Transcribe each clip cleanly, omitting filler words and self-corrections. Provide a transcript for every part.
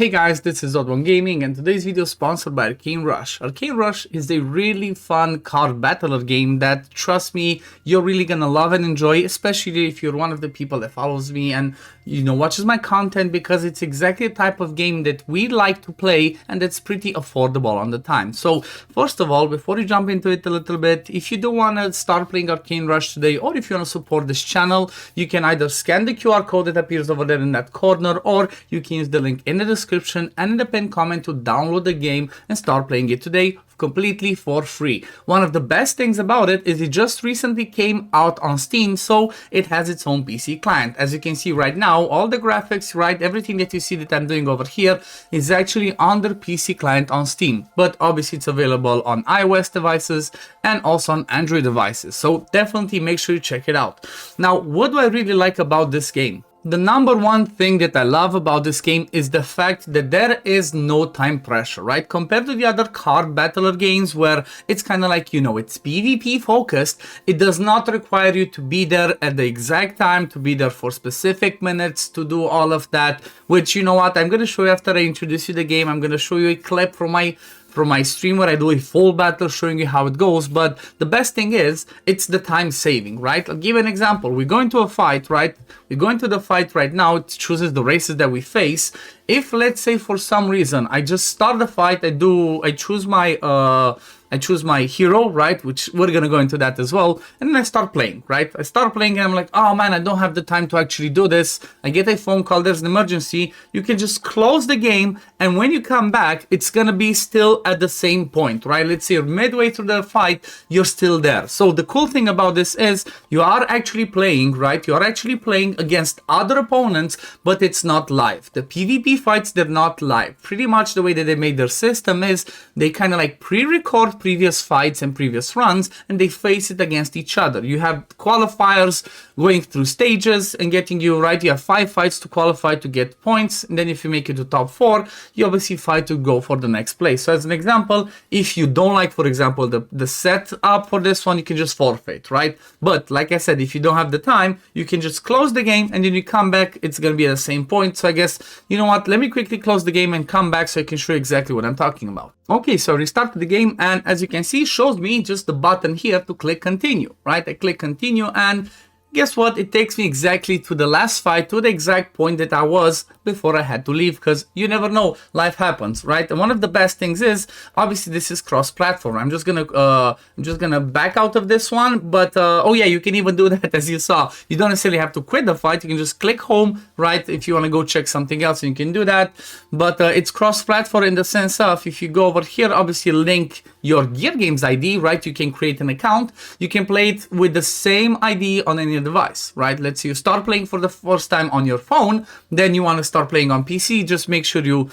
Hey guys, this is Odd1 Gaming and today's video is sponsored by arcanerush. arcanerush is a really fun card battler game that, trust me, you're really gonna love and enjoy, especially if you're one of the people that follows me and watches my content, because it's exactly the type of game that we like to play and it's pretty affordable on the time. So first of all, before you jump into it a little bit, if you do want to start playing arcanerush today, or if you want to support this channel, you can either scan the QR code that appears over there in that corner, or you can use the link in the description and in the pinned comment to download the game and start playing it today completely for free. One of the best things about it is it just recently came out on Steam, so it has its own PC client. As you can see right now, all the graphics, right, everything that you see that I'm doing over here is actually on the PC client on Steam, but obviously it's available on iOS devices and also on Android devices, so definitely make sure you check it out. Now, what do I really like about this game? The number one thing that I love about this game is the fact that there is no time pressure, right? Compared to the other card battler games where it's kind of like, it's PvP focused, it does not require you to be there at the exact time, to be there for specific minutes, to do all of that, which, I'm going to show you after I introduce you the game. I'm going to show you a clip from my stream where I do a full battle showing you how it goes. But the best thing is, it's the time saving, right? I'll give you an example. We go into a fight, right? We go into the fight right now. It chooses the races that we face. If, let's say, for some reason, I just start the fight, I choose my hero, right, which we're gonna go into that as well, and then I start playing, right? I start playing and I'm like, oh man, I don't have the time to actually do this. I get a phone call, there's an emergency. You can just close the game, and when you come back, it's gonna be still at the same point, right? Let's say you're midway through the fight, you're still there. So the cool thing about this is you are actually playing, right? You are actually playing against other opponents, but it's not live. The PvP fights, they're not live. Pretty much the way that they made their system is they kind of like pre-record previous fights and previous runs, and they face it against each other. You have qualifiers going through stages and getting you, right? You have 5 fights to qualify to get points, and then if you make it to top 4, you obviously fight to go for the next place. So as an example, if you don't like, for example, the setup for this one, you can just forfeit, right? But like I said, if you don't have the time, you can just close the game, and then you come back, it's gonna be at the same point. So I guess, you know what, let me quickly close the game and come back so I can show you exactly what I'm talking about. Okay, so I restarted the game, and as you can see, it shows me just the button here to click continue, right? I click continue, and guess what? It takes me exactly to the last fight, to the exact point that I was before I had to leave, because you never know, life happens, right? And one of the best things is, obviously, this is cross-platform. I'm just gonna back out of this one, but oh yeah, you can even do that, as you saw. You don't necessarily have to quit the fight. You can just click home, right? If you want to go check something else, you can do that. But it's cross-platform in the sense of, if you go over here, obviously link your Gear Games ID, right? You can create an account. You can play it with the same ID on any device, right? Let's say you start playing for the first time on your phone, then you want to start playing on PC. Just make sure you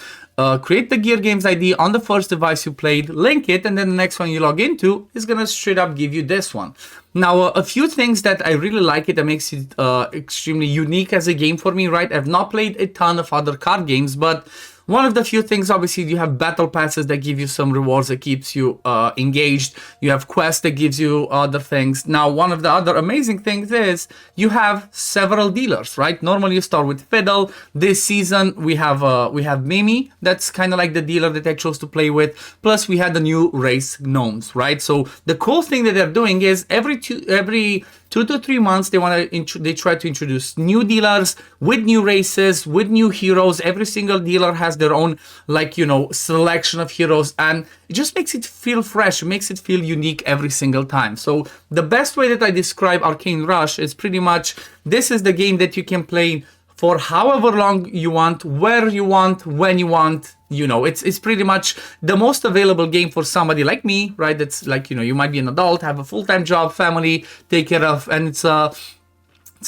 create the Gear Games ID on the first device you played, link it, and then the next one you log into is gonna straight up give you this one. Now, a few things that I really like it that makes it extremely unique as a game for me, right? I've not played a ton of other card games, but one of the few things, obviously, you have battle passes that give you some rewards that keeps you engaged. You have quests that gives you other things. Now, one of the other amazing things is you have several dealers, right? Normally, you start with Fiddle. This season, we have Mimi. That's kind of like the dealer that I chose to play with. Plus, we had the new race gnomes, right? So the cool thing that they're doing is every 2 to 3 months, they try to introduce new dealers with new races, with new heroes. Every single dealer has their own, selection of heroes, and it just makes it feel fresh. It makes it feel unique every single time. So the best way that I describe arcanerush is pretty much, this is the game that you can play for however long you want, where you want, when you want. It's pretty much the most available game for somebody like me, right? That's like, you might be an adult, have a full-time job, family, take care of, and it's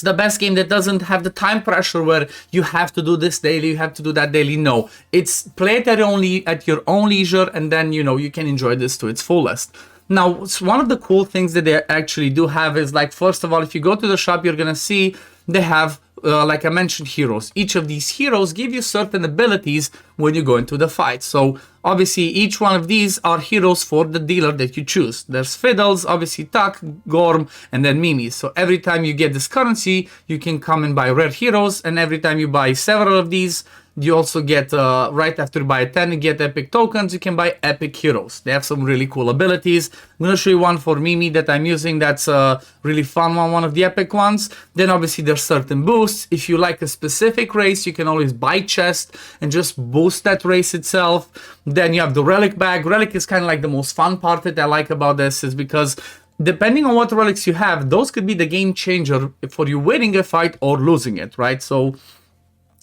the best game that doesn't have the time pressure where you have to do this daily, you have to do that daily. No, it's play it at your own leisure, and then, you can enjoy this to its fullest. Now, one of the cool things that they actually do have is, like, first of all, if you go to the shop, you're gonna see they have like I mentioned, heroes. Each of these heroes give you certain abilities when you go into the fight. So obviously each one of these are heroes for the dealer that you choose. There's Fiddles, obviously Tuck, Gorm, and then Mimi. So every time you get this currency, you can come and buy rare heroes, and every time you buy several of these, you also get, right after you buy a 10, you get epic tokens, you can buy epic heroes. They have some really cool abilities. I'm going to show you one for Mimi that I'm using that's a really fun one of the epic ones. Then obviously there's certain boosts. If you like a specific race, you can always buy chest and just boost that race itself. Then you have the relic bag. Relic is kind of like the most fun part that I like about this, is because depending on what relics you have, those could be the game changer for you winning a fight or losing it, right? So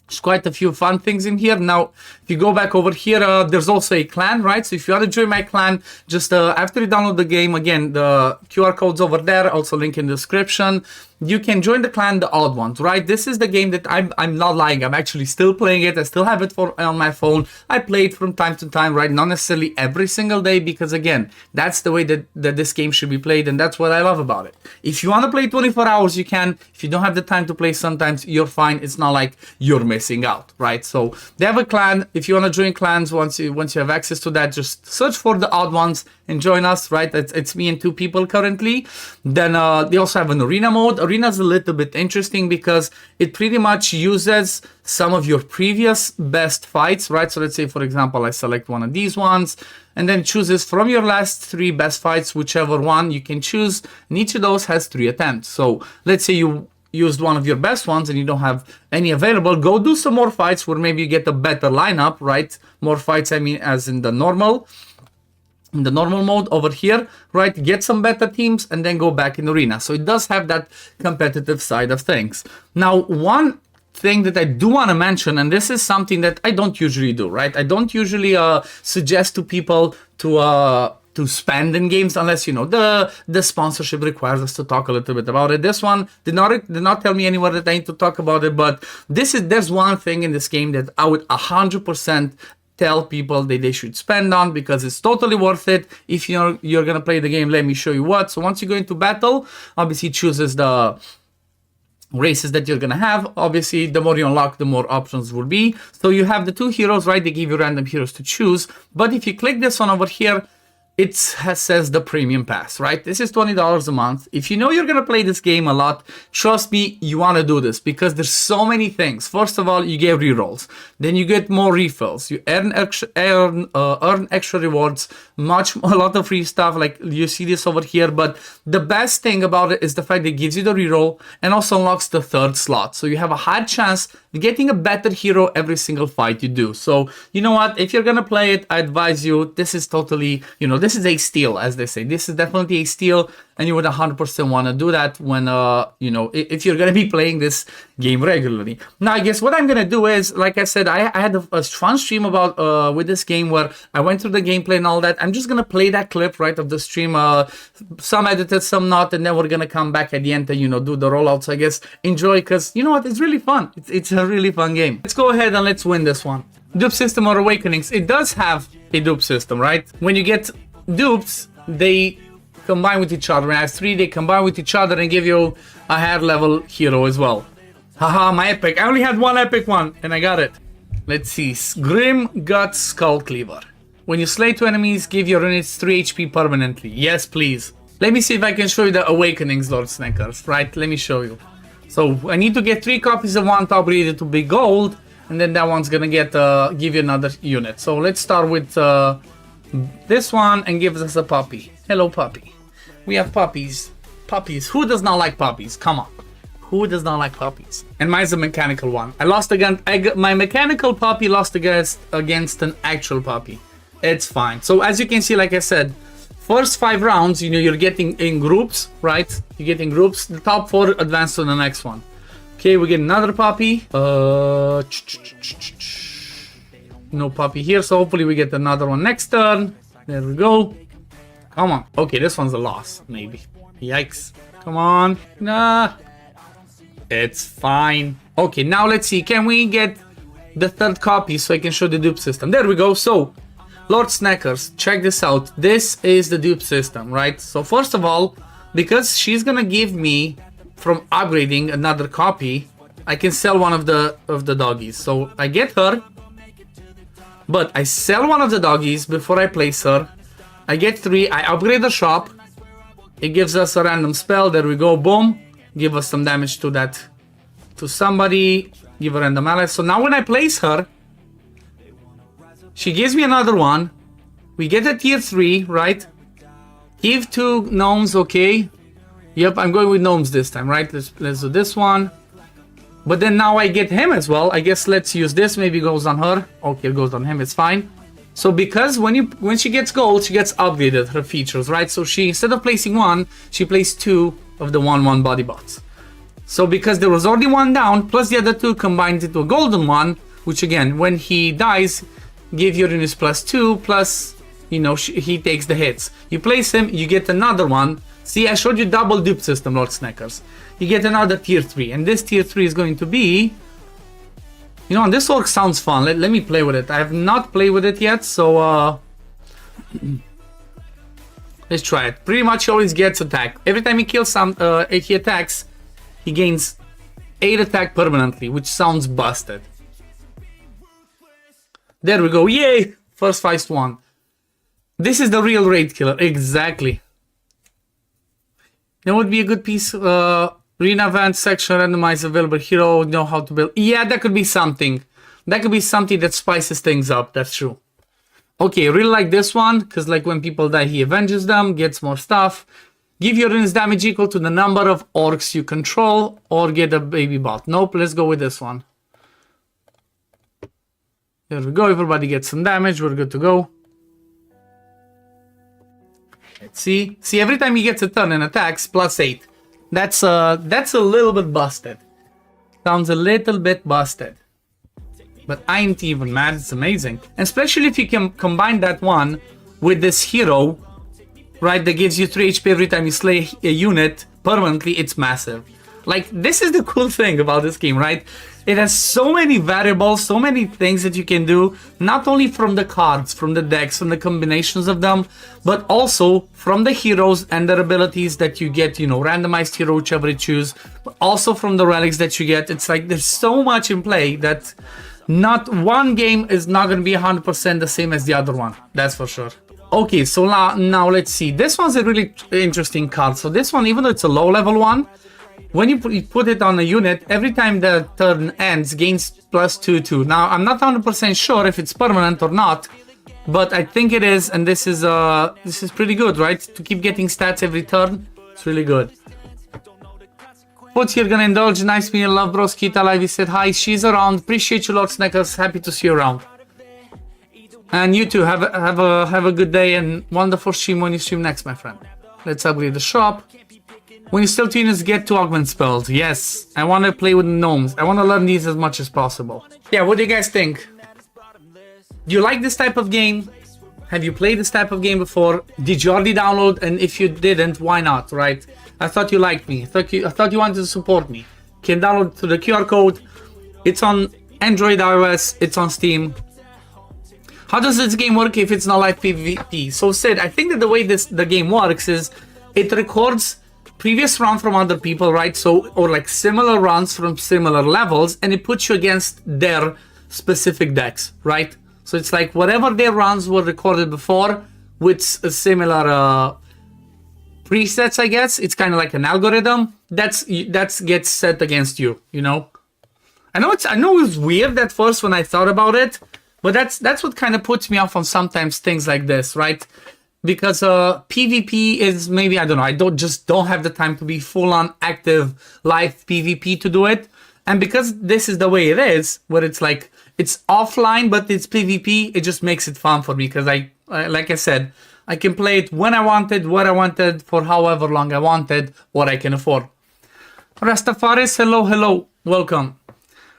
there's quite a few fun things in here. Now, if you go back over here, there's also a clan, right? So if you want to join my clan, just after you download the game, again, the QR code's over there, also link in the description. You can join the clan, the odd ones, right? This is the game that I'm not lying. I'm actually still playing it. I still have it on my phone. I play it from time to time, right? Not necessarily every single day, because again, that's the way that this game should be played, and that's what I love about it. If you want to play 24 hours, you can. If you don't have the time to play, sometimes you're fine. It's not like you're missing out, right? So they have a clan. If you want to join clans, once you have access to that, just search for the odd ones and join us, right? It's me and 2 people currently. Then they also have an arena mode. Arena is a little bit interesting because it pretty much uses some of your previous best fights, right? So let's say, for example, I select one of these ones and then chooses from your last 3 best fights, whichever one you can choose. And each of those has 3 attempts. So let's say you used one of your best ones and you don't have any available, go do some more fights where maybe you get a better lineup, right? More fights, I mean, as in the normal mode over here, right? Get some better teams and then go back in arena. So it does have that competitive side of things. Now, one thing that I do want to mention, and this is something that I don't usually do, right? I don't usually suggest to people to spend in games unless, you know, the sponsorship requires us to talk a little bit about it. This one did not tell me anywhere that I need to talk about it, but there's one thing in this game that I would 100% tell people that they should spend on, because it's totally worth it. If you're gonna play the game, let me show you what. So once you go into battle, obviously it chooses the races that you're gonna have. Obviously, the more you unlock, the more options will be. So you have the 2 heroes, right? They give you random heroes to choose. But if you click this one over here, it says the premium pass, right? This is $20 a month. If you know you're gonna play this game a lot, trust me, you wanna do this, because there's so many things. First of all, you get rerolls, then you get more refills, you earn extra rewards, a lot of free stuff, like you see this over here. But the best thing about it is the fact that it gives you the reroll and also unlocks the 3rd slot. So you have a high chance of getting a better hero every single fight you do. So you know what? If you're gonna play it, I advise you, this is totally, you know, this is a steal, as they say. This is definitely a steal, and you would 100% want to do that when, you know, if you're going to be playing this game regularly. Now, I guess what I'm going to do is, like I said, I had a fun stream about with this game where I went through the gameplay and all that. I'm just going to play that clip, right, of the stream. Some edited, some not, and then we're going to come back at the end and, you know, do the rollouts, I guess. Enjoy, because, you know what, it's really fun. It's a really fun game. Let's go ahead and let's win this one. Dupe system or awakenings. It does have a dupe system, right? When you get dupes, they combine with each other. When I have 3, they combine with each other and give you a higher level hero as well. Haha, my epic. I only had 1 epic one and I got it. Let's see. Grim Gut Skull Cleaver. When you slay 2 enemies, give your units 3 HP permanently. Yes, please. Let me see if I can show you the awakenings, Lord Snackers. Right, let me show you. So I need to get 3 copies of one top rated to be gold, and then that one's gonna get give you another unit. So let's start with this one and gives us a puppy. Hello, puppy. We have puppies. Puppies. Who does not like puppies? Come on. Who does not like puppies? And mine's a mechanical one. I lost against my mechanical puppy lost against an actual puppy. It's fine. So as you can see, like I said, first 5 rounds, you know, you're getting in groups, right? You get in groups. The top 4 advance to the next one. Okay, we get another puppy. No puppy here, so hopefully we get another one next turn. There we go. Come on. Okay, this one's a loss, maybe. Yikes. Come on. Nah. It's fine. Okay, now let's see. Can we get the 3rd copy so I can show the dupe system? There we go. So, Lord Snackers, check this out. This is the dupe system, right? So first of all, because she's gonna give me, from upgrading another copy, I can sell one of the doggies. So I get her, but I sell one of the doggies before I place her. I get 3, I upgrade the shop. It gives us a random spell. There we go, boom. Give us some damage to that, to somebody. Give a random ally. So now when I place her, She gives me another one. We get a tier 3, right? Give 2 gnomes, okay. Yep, I'm going with gnomes this time, right? Let's do this one. But then now I get him as well. I guess let's use this. Maybe it goes on her. Okay, it goes on him. It's fine. So because when she gets gold, she gets upgraded, her features, right? So she, instead of placing 1, she placed 2 of the 1/1 body bots. So because there was already 1 down, plus the other 2 combined into a golden one, which again, when he dies, give Uranus +2, plus, you know, he takes the hits. You place him, you get another one. See, I showed you double dupe system, Lord Snackers. You get another tier 3, and this tier 3 is going to be... You know, this orc sounds fun. Let me play with it. I have not played with it yet, so let's try it. Pretty much he always gets attack. Every time he kills he attacks, he gains 8 attack permanently, which sounds busted. There we go. Yay! First feist won. This is the real raid killer. Exactly. That would be a good piece. Arena event section, randomize available hero, know how to build. Yeah, that could be something. That could be something that spices things up. That's true. Okay, really like this one, because like when people die, he avenges them, gets more stuff. Give your Uranus damage equal to the number of orcs you control, or get a baby bot. Nope, let's go with this one. There we go, everybody gets some damage, we're good to go. Let's see. See, every time he gets a turn and attacks, +8. That's a little bit busted. Sounds a little bit busted. But I ain't even mad, it's amazing. And especially if you can combine that one with this hero, right, that gives you 3 HP every time you slay a unit permanently, it's massive. Like, this is the cool thing about this game, right? It has so many variables, so many things that you can do, not only from the cards, from the decks, from the combinations of them, but also from the heroes and their abilities that you get, you know, randomized hero, whichever you choose, but also from the relics that you get. It's like there's so much in play that not one game is not going to be 100% the same as the other one. That's for sure. Okay, so now let's see. This one's a really interesting card. So this one, even though it's a low level one, when you put it on a unit, every time the turn ends, gains +2/2. Now, I'm not 100% sure if it's permanent or not, but I think it is, and this is pretty good, right? To keep getting stats every turn, it's really good. What's here gonna indulge? Nice meeting, love, bros. Kita Live, he said hi. She's around. Appreciate you, Lord Snackers. Happy to see you around. And you too. Have a good day and wonderful stream when you stream next, my friend. Let's upgrade the shop. When you still tuners, get to augment spells. Yes, I want to play with gnomes. I want to learn these as much as possible. Yeah, what do you guys think? Do you like this type of game? Have you played this type of game before? Did you already download? And if you didn't, why not, right? I thought you liked me. I thought you wanted to support me. You can download through the QR code. It's on Android, iOS. It's on Steam. How does this game work if it's not like PvP? So Sid, I think that the way the game works is it records previous run from other people, right? So, or like similar runs from similar levels, and it puts you against their specific decks, right? So it's like whatever their runs were recorded before with a similar presets, I guess. It's kind of like an algorithm that gets set against you, you know? I know it was weird at first when I thought about it, but that's what kind of puts me off on sometimes things like this, right? Because PvP is maybe, I don't know, I don't have the time to be full-on active live PvP to do it. And because this is the way it is, where it's like, it's offline, but it's PvP, it just makes it fun for me. Because I like I said, I can play it when I wanted, where I wanted, for however long I wanted, what I can afford. Rastafaris, hello, welcome.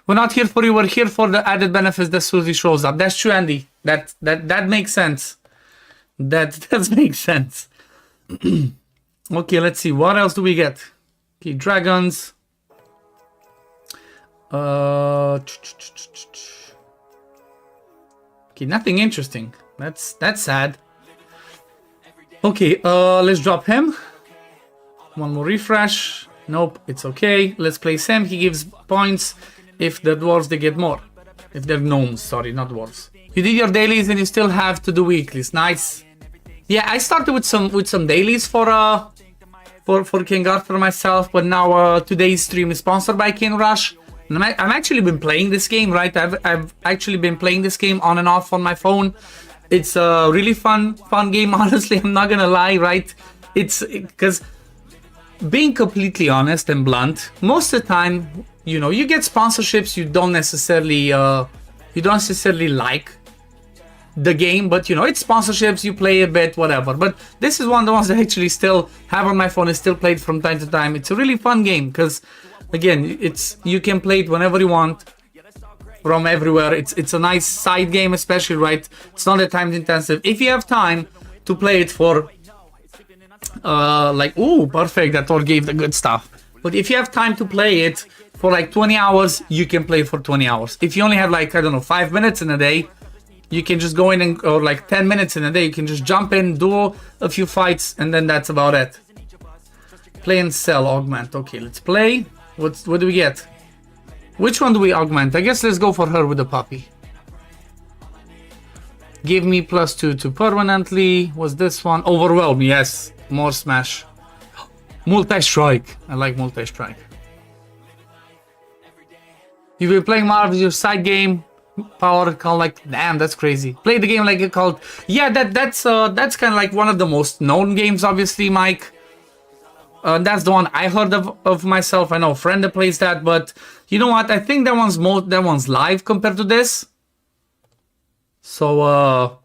We're not here for you, we're here for the added benefits that Susie shows up. That's true, Andy. That makes sense. That does make sense. Okay, let's see. What else do we get? Okay, dragons. Okay, nothing interesting. That's sad. Okay, let's drop him. One more refresh. Nope, it's okay. Let's place him. He gives points if the dwarves, they get more. If they're gnomes, sorry, not dwarves. You did your dailies and you still have to do weeklies. Nice. Yeah, I started with some dailies for King Arthur myself, but now today's stream is sponsored by arcanerush, And I'm actually been playing this game, right? I've actually been playing this game on and off on my phone. It's a really fun game, honestly. I'm not gonna lie, right? It's because being completely honest and blunt, most of the time, you know, you get sponsorships you don't necessarily like the game, but you know, it's sponsorships, you play a bit, whatever. But this is one of the ones that I actually still have on my phone and still play it from time to time. It's a really fun game because, again, you can play it whenever you want, from everywhere. It's a nice side game, especially, right? It's not that time intensive. If you have time to play it for like, ooh, perfect, that all gave the good stuff. But if you have time to play it for like 20 hours, you can play for 20 hours. If you only have like, I don't know, 5 minutes in a day, you can just go in and, or like 10 minutes in a day, you can just jump in, do a few fights, and then that's about it. Play and sell, augment. Okay, let's play. What do we get? Which one do we augment? I guess let's go for her with the puppy. Give me +2 to permanently. Was this one? Overwhelm, yes. More smash. Multi-strike. I like multi-strike. You've been playing Marvel's your side game. Power called like, damn, that's crazy. Play the game like it called. Yeah, that's kind of like one of the most known games, obviously, Mike. That's the one I heard of myself. I know a friend that plays that, but you know what? I think that one's live compared to this. So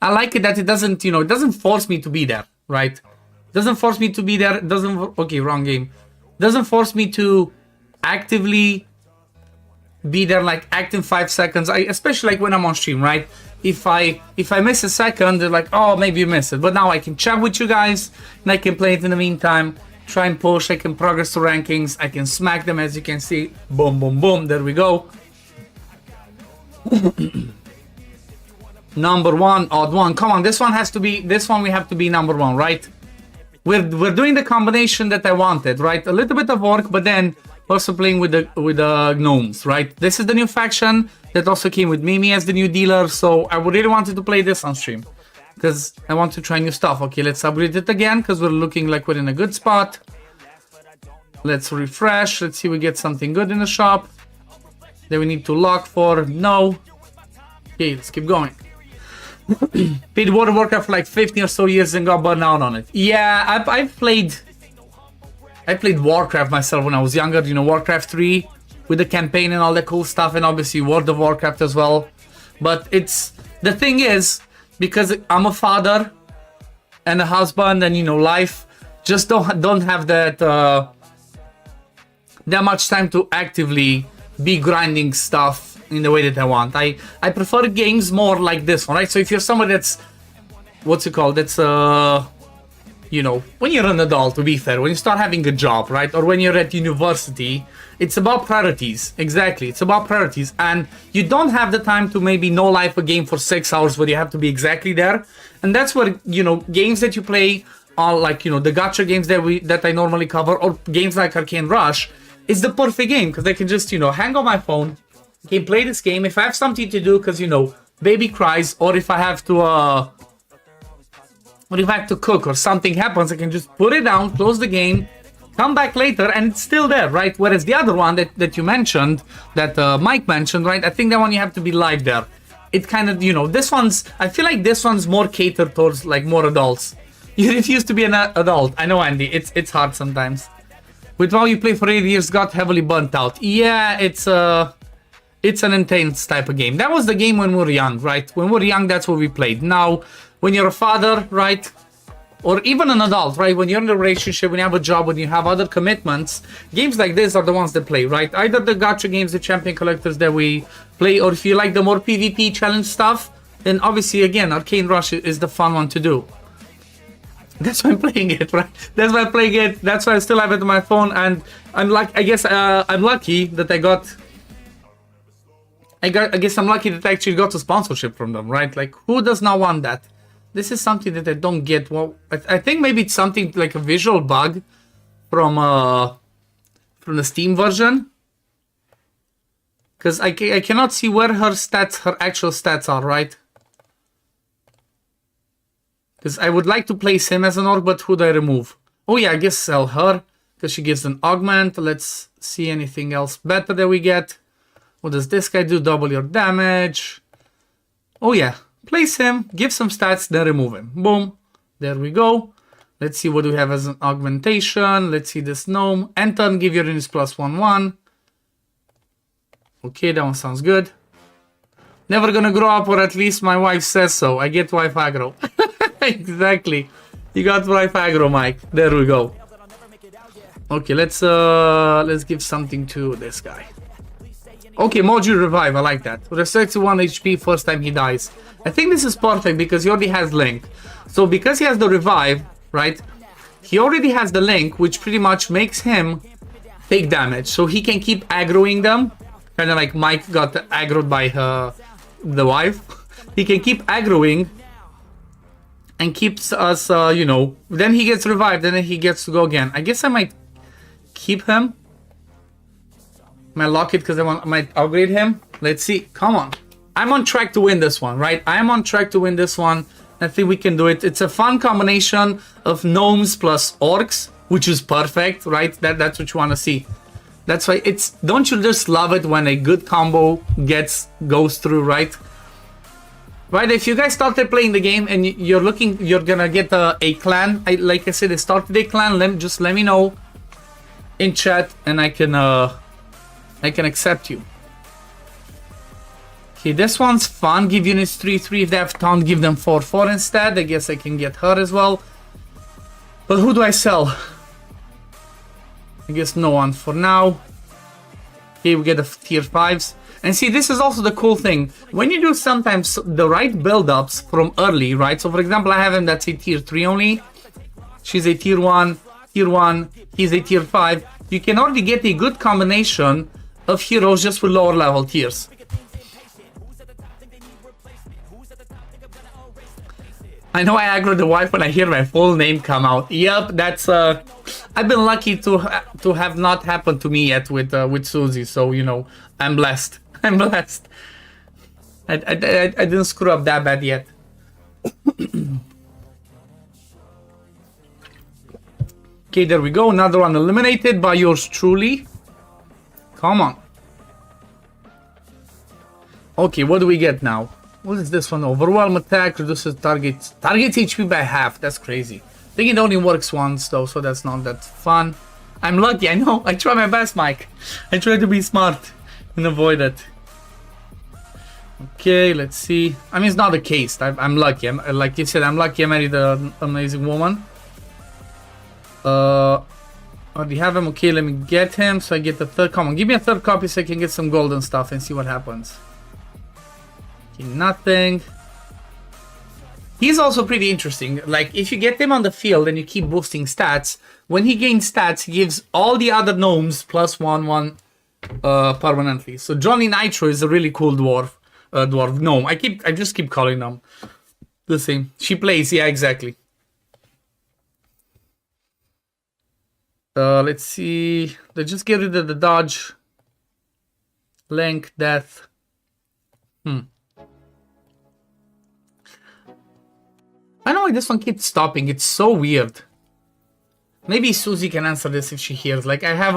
I like it that it doesn't, you know, it doesn't force me to be there, right? It doesn't force me to be there. It doesn't, okay, wrong game. It doesn't force me to actively be there, like act in 5 seconds. Especially like when I'm on stream, right? If I miss a second, they're like, oh, maybe you missed it. But now I can chat with you guys and I can play it in the meantime. Try and push, I can progress to rankings, I can smack them, as you can see. Boom, boom, boom, there we go. Number one, odd one. Come on, this one we have to be number one, right? We're doing the combination that I wanted, right? A little bit of work, but then also playing with the gnomes, right? This is the new faction that also came with Mimi as the new dealer, so I really wanted to play this on stream because I want to try new stuff. Okay, let's upgrade it again because we're looking like we're in a good spot. Let's refresh. Let's see if we get something good in the shop. Then we need to lock for no. Okay, let's keep going. Played World of Warcraft for like 15 or so years and got burned out on it. Yeah, I played Warcraft myself when I was younger, you know, Warcraft 3 with the campaign and all that cool stuff, and obviously World of Warcraft as well. But the thing is, because I'm a father and a husband and, you know, life, just don't have that much time to actively be grinding stuff in the way that I want. I prefer games more like this one, right? So if you're somebody that's, what's it called? That's you know, when you're an adult, to be fair, when you start having a job, right? Or when you're at university, it's about priorities. Exactly, it's about priorities. And you don't have the time to maybe no life a game for 6 hours where you have to be exactly there. And that's where, you know, games that you play are like, you know, the gacha games that I normally cover, or games like Arcane Rush, is the perfect game because I can just, you know, hang on my phone, can play this game. If I have something to do because, you know, baby cries, or if I have to cook or something happens, I can just put it down, close the game, come back later, and it's still there, right? Whereas the other one that you mentioned, that Mike mentioned, right? I think that one you have to be live there. It kind of, you know, I feel like this one's more catered towards like more adults. You refuse to be an adult. I know, Andy, it's hard sometimes. With WoW you play for 8 years, got heavily burnt out. Yeah, it's an intense type of game. That was the game when we were young, right? When we were young, that's what we played. Now, when you're a father, right? Or even an adult, right? When you're in a relationship, when you have a job, when you have other commitments, games like this are the ones that play, right? Either the gacha games, the champion collectors that we play, or if you like the more PvP challenge stuff, then obviously, again, Arcane Rush is the fun one to do. That's why I'm playing it, right? That's why I'm playing it. That's why I still have it on my phone, and I'm like, I guess I'm lucky that I guess I'm lucky that I actually got a sponsorship from them, right? Like, who does not want that? This is something that I don't get. Well, I think maybe it's something like a visual bug from the Steam version, because I cannot see where her actual stats are, right? Because I would like to place him as an orc, but who do I remove? Oh yeah, I guess sell her, because she gives an augment. Let's see anything else better that we get. What does this guy do? Double your damage. Oh yeah, place him, give some stats, then remove him. Boom, there we go. Let's see what we have as an augmentation. Let's see this gnome. Anton, give your units +1/1. Okay, that one sounds good. Never gonna grow up, or at least my wife says so. I get wife aggro. Exactly. You got wife aggro, Mike. There we go. Okay, let's give something to this guy. Okay, Moju Revive, I like that. Restores 1 HP first time he dies. I think this is perfect because he already has Link. So because he has the Revive, right, he already has the Link, which pretty much makes him take damage. So he can keep aggroing them. Kind of like Mike got aggroed by the wife. He can keep aggroing and keeps us, you know, then he gets revived and then he gets to go again. I guess I might keep him. Might lock it because I might upgrade him. Let's see. Come on. I'm on track to win this one, right? I'm on track to win this one. I think we can do it. It's a fun combination of gnomes plus orcs, which is perfect, right? That's what you want to see. That's why it's... Don't you just love it when a good combo goes through, right? Right, if you guys started playing the game and you're gonna get a clan. Like I said, I started a clan. Just let me know in chat and I can accept you. Okay, this one's fun. Give units 3/3. If they have taunt, give them 4/4 instead. I guess I can get her as well. But who do I sell? I guess no one for now. Okay, we get the tier 5s. And see, this is also the cool thing. When you do sometimes the right build-ups from early, right? So for example, I have him that's a tier 3 only. She's a tier 1, he's a tier 5. You can already get a good combination of heroes just with lower level tiers. I know I aggroed the wife when I hear my full name come out. Yep, that's I've been lucky to have not happened to me yet with Susie, so you know, I'm blessed. I'm blessed. I didn't screw up that bad yet. Okay, there we go. Another one eliminated by yours truly. Come on. Okay, what do we get now? What is this one? Overwhelm attack reduces target's HP by half. That's crazy. I think it only works once though, so that's not that fun. I'm lucky, I know. I try my best, Mike. I try to be smart and avoid it. Okay, let's see. I mean, it's not the case. I'm lucky. Like you said, I'm lucky I married an amazing woman. Already have him. Okay, let me get him. So I get the third. Come on, give me a third copy so I can get some golden stuff and see what happens. Okay, nothing. He's also pretty interesting. Like, if you get him on the field and you keep boosting stats, when he gains stats, he gives all the other gnomes +1/1 permanently. So Johnny Nitro is a really cool dwarf gnome. I just keep calling them the same. She plays, yeah, exactly. Let's see. Let's just get rid of the dodge. Link, death. I know why this one keeps stopping. It's so weird. Maybe Susie can answer this if she hears. Like, I have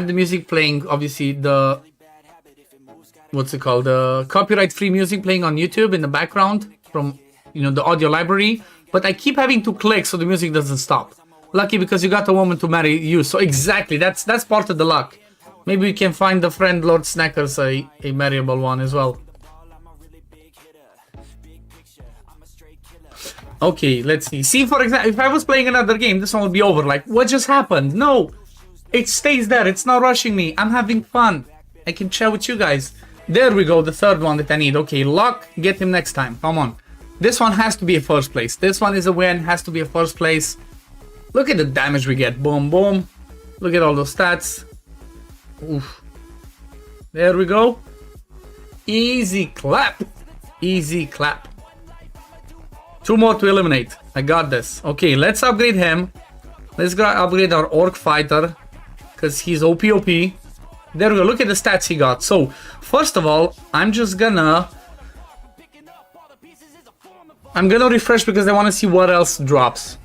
the music playing, obviously, the... What's it called? The copyright-free music playing on YouTube in the background from, you know, the audio library. But I keep having to click so the music doesn't stop. Lucky because you got a woman to marry you. So exactly, that's part of the luck. Maybe we can find the friend Lord Snackers a marryable one as well. Okay, let's see. See, for example, if I was playing another game, this one would be over. Like, what just happened? No, it stays there. It's not rushing me. I'm having fun. I can chat with you guys. There we go, the third one that I need. Okay, luck, get him next time. Come on. This one has to be a first place. This one is a win, has to be a first place. Look at the damage we get. Boom, boom. Look at all those stats. Oof. There we go. Easy clap. Easy clap. 2 more to eliminate. I got this. Okay, let's upgrade him. Let's go upgrade our orc fighter, because he's OP. There we go. Look at the stats he got. So, first of all, I'm gonna refresh because I want to see what else drops.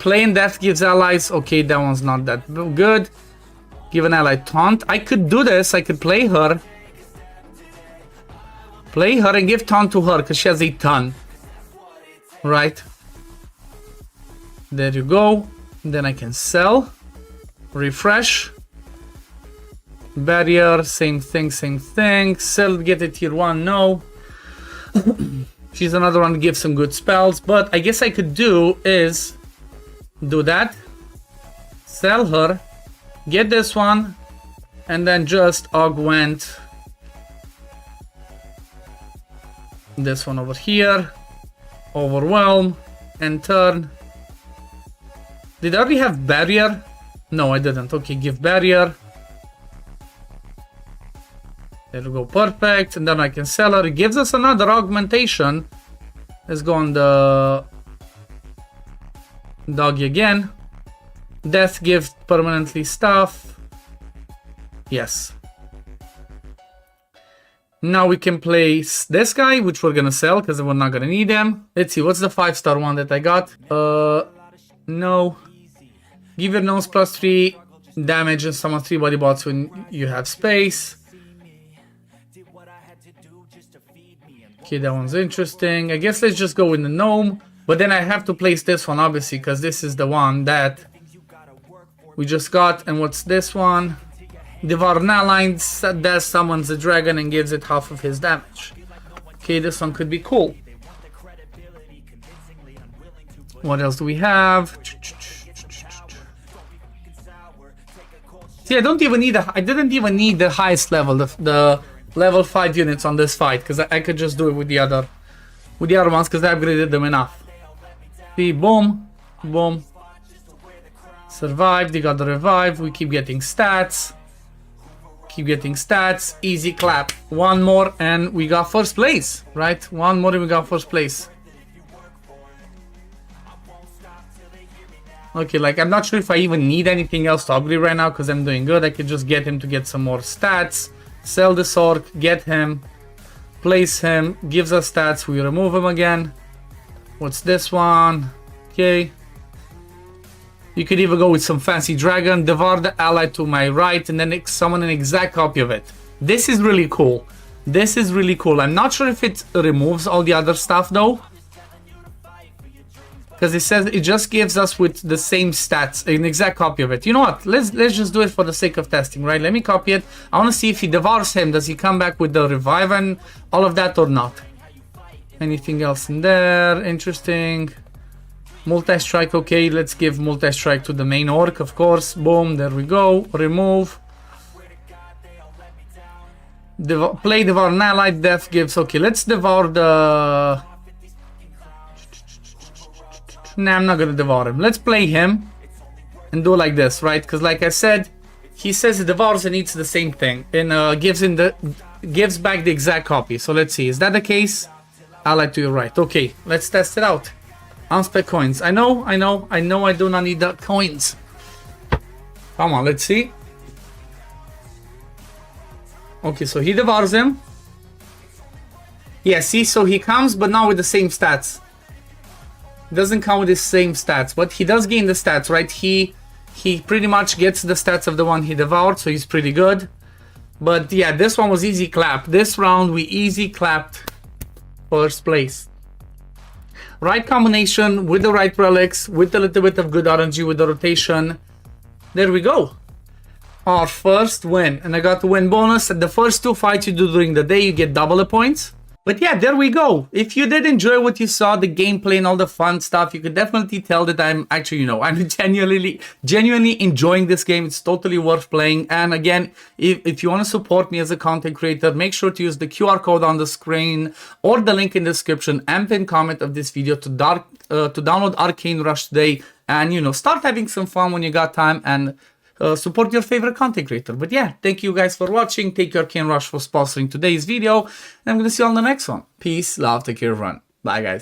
Plain death gives allies. Okay, that one's not that good. Give an ally taunt. I could do this. I could play her. Play her and give taunt to her because she has a ton. Right. There you go. Then I can sell. Refresh. Barrier. Same thing, same thing. Sell, get a tier 1. No. She's another one to give some good spells. But I guess I could do is do that. Sell her. Get this one. And then just augment this one over here. Overwhelm. And turn. Did I already have barrier? No, I didn't. Okay, give barrier. There we go, perfect. And then I can sell her. It gives us another augmentation. Let's go on the doggy again. Death gives permanently stuff. Yes. Now we can place this guy, which we're gonna sell because we're not gonna need him. Let's see, what's the 5-star one that I got? No. Give your nose plus 3 damage and summon 3 body bots when you have space. Okay, that one's interesting. I guess let's just go with the gnome. But then I have to place this one, obviously, because this is the one that we just got. And what's this one? Devour an ally, that summons a dragon and gives it half of his damage. Okay, this one could be cool. What else do we have? See, I didn't even need the highest level, the level 5 units on this fight, because I could just do it with the other ones, because I upgraded them enough. See, boom, boom. Survived, they got the revive, we keep getting stats. Keep getting stats, easy clap. One more and we got first place, right? One more and we got first place. Okay, like I'm not sure if I even need anything else to upgrade right now because I'm doing good. I could just get him to get some more stats. Sell this orc, get him, place him, gives us stats, we remove him again. What's this one? Okay. You could even go with some fancy dragon, devour the ally to my right, and then summon an exact copy of it. This is really cool. This is really cool. I'm not sure if it removes all the other stuff though. Because it says it just gives us with the same stats, an exact copy of it. You know what? Let's just do it for the sake of testing, right? Let me copy it. I want to see if he devours him. Does he come back with the revive and all of that or not? Anything else in there? Interesting. Multi-strike, okay. Let's give multi-strike to the main orc, of course. Boom, there we go. Remove. Play devour an ally. Death gives, okay. Let's devour the... Nah, I'm not gonna devour him. Let's play him and do like this, right? Because like I said, he says he devours and eats the same thing and gives back the exact copy. So let's see, is that the case? Ally to your right. Okay, let's test it out. Unspec coins. I know I do not need the coins. Come on, let's see. Okay, so he devours him. Yeah, see, so he comes, but not with the same stats. Doesn't come with the same stats, but he does gain the stats, right? He pretty much gets the stats of the one he devoured, so he's pretty good. But yeah, this one was easy clap. This round we easy clapped first place. Right combination with the right relics, with a little bit of good RNG with the rotation. There we go. Our first win. And I got the win bonus. At the first 2 fights you do during the day, you get double the points. But yeah, there we go. If you did enjoy what you saw, the gameplay and all the fun stuff, you could definitely tell that I'm actually, I'm genuinely enjoying this game. It's totally worth playing. And again, if you want to support me as a content creator, make sure to use the QR code on the screen or the link in the description and pin comment of this video to download Arcane Rush today and, start having some fun when you got time and support your favorite content creator. But yeah, thank you guys for watching. Thank you Arcane Rush for sponsoring today's video. And I'm going to see you on the next one. Peace, love, take care, everyone. Bye guys.